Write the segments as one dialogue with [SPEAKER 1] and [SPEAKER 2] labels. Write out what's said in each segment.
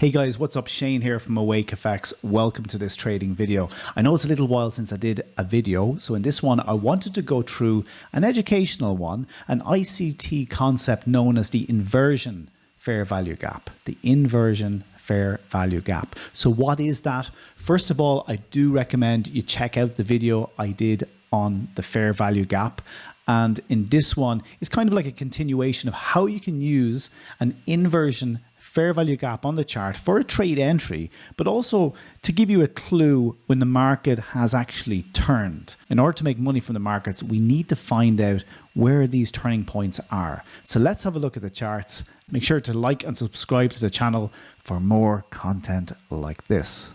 [SPEAKER 1] Hey guys, what's up? Shane here from Awake FX. Welcome to this trading video. I know it's a little while since I did a video, so in this one I wanted to go through an educational one, an ICT concept known as the inversion fair value gap. The inversion fair value gap. So what is that? First of all, I do recommend you check out the video I did on the fair value gap. And in this one, it's kind of like a continuation of how you can use an inversion fair value gap on the chart for a trade entry, but also to give you a clue when the market has actually turned. In order to make money from the markets, we need to find out where these turning points are. So let's have a look at the charts. Make sure to like and subscribe to the channel for more content like this.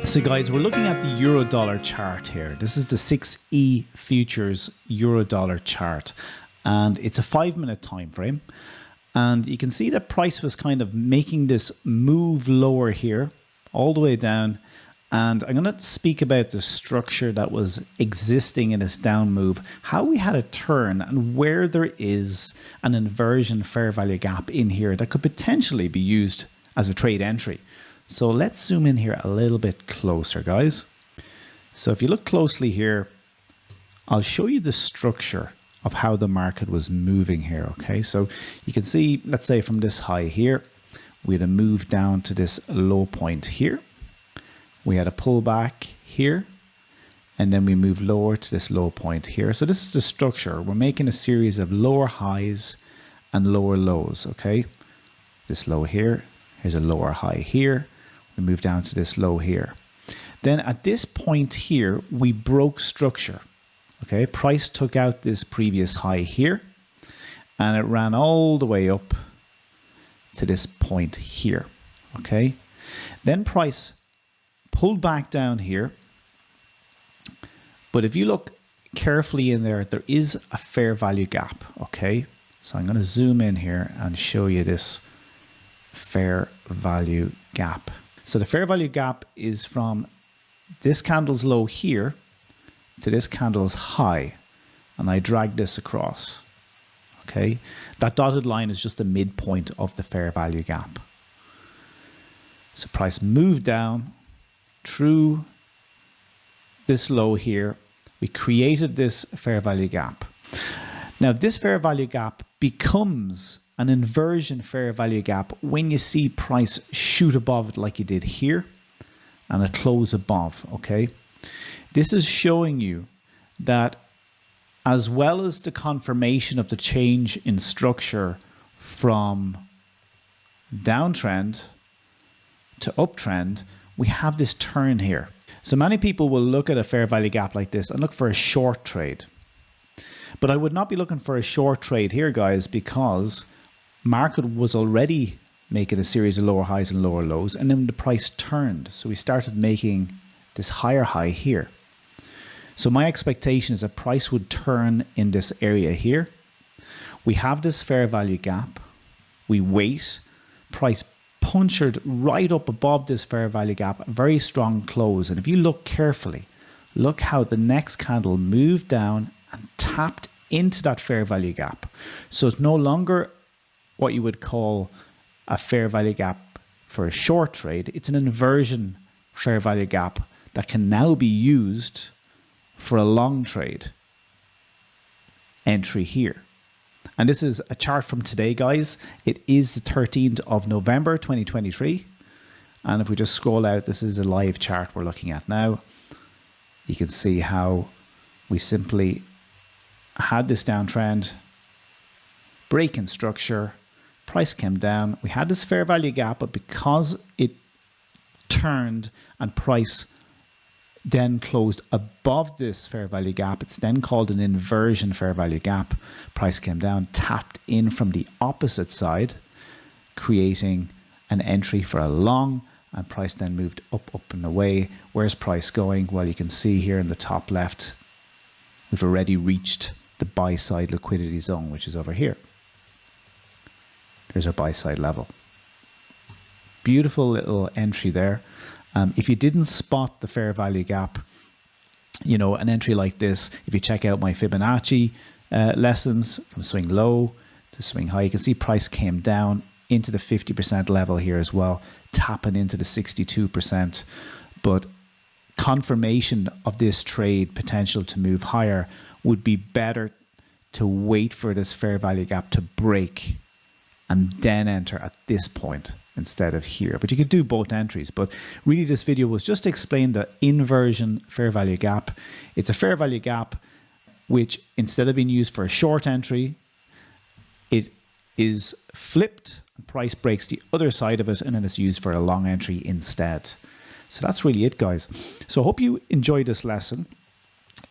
[SPEAKER 1] So guys, we're looking at the euro dollar chart here. This is the 6E futures euro dollar chart, and it's a 5-minute time frame. And you can see that price was kind of making this move lower here, all the way down. And I'm going to speak about the structure that was existing in this down move, how we had a turn, and where there is an inversion fair value gap in here that could potentially be used as a trade entry. So let's zoom in here a little bit closer, guys. So if you look closely here, I'll show you the structure of how the market was moving here, okay? So you can see, let's say from this high here, we had a move down to this low point here. We had a pullback here, and then we move lower to this low point here. So this is the structure. We're making a series of lower highs and lower lows, okay? This low here, here's a lower high here. We move down to this low here. Then at this point here, we broke structure. Okay, price took out this previous high here, and it ran all the way up to this point here. Okay, then price pulled back down here. But if you look carefully in there, there is a fair value gap. Okay, so I'm going to zoom in here and show you this fair value gap. So the fair value gap is from this candle's low here to this candle's high, and I drag this across. Okay, that dotted line is just the midpoint of the fair value gap. So price moved down through this low here. We created this fair value gap. Now this fair value gap becomes an inversion fair value gap when you see price shoot above it like you did here and a close above, okay? This is showing you that as well as the confirmation of the change in structure from downtrend to uptrend, we have this turn here. So many people will look at a fair value gap like this and look for a short trade. But I would not be looking for a short trade here, guys, because market was already making a series of lower highs and lower lows, and then the price turned. So we started making this higher high here. So my expectation is that price would turn in this area here. We have this fair value gap. We wait. Price punctured right up above this fair value gap, a very strong close. And if you look carefully, look how the next candle moved down and tapped into that fair value gap. So it's no longer what you would call a fair value gap for a short trade. It's an inversion fair value gap that can now be used for a long trade entry here. And this is a chart from today, guys. It is the 13th of November 2023. And if we just scroll out, this is a live chart we're looking at now. You can see how we simply had this downtrend, break in structure, price came down. We had this fair value gap, but because it turned and price then closed above this fair value gap, it's then called an inversion fair value gap. Price came down, tapped in from the opposite side, creating an entry for a long, and price then moved up, up and away. Where's price going? Well, you can see here in the top left, we've already reached the buy side liquidity zone, which is over here. There's our buy side level. Beautiful little entry there. If you didn't spot the fair value gap, you know, an entry like this, if you check out my Fibonacci lessons from swing low to swing high. You can see price came down into the 50% level here as well, tapping into the 62%. But confirmation of this trade potential to move higher would be better to wait for this fair value gap to break and then enter at this point instead of here. But you could do both entries. But really this video was just to explain the inversion fair value gap. It's a fair value gap which, instead of being used for a short entry, it is flipped and price breaks the other side of it, and then it's used for a long entry instead. So that's really it, guys. So I hope you enjoyed this lesson.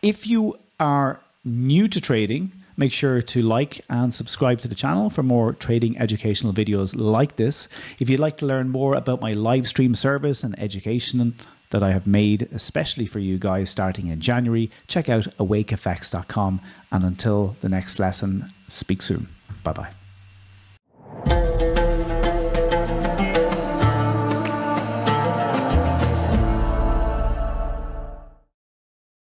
[SPEAKER 1] If you are new to trading, make sure to like and subscribe to the channel for more trading educational videos like this. If you'd like to learn more about my live stream service and education that I have made especially for you guys starting in January, check out awakeFX.com. And until the next lesson, speak soon. Bye-bye.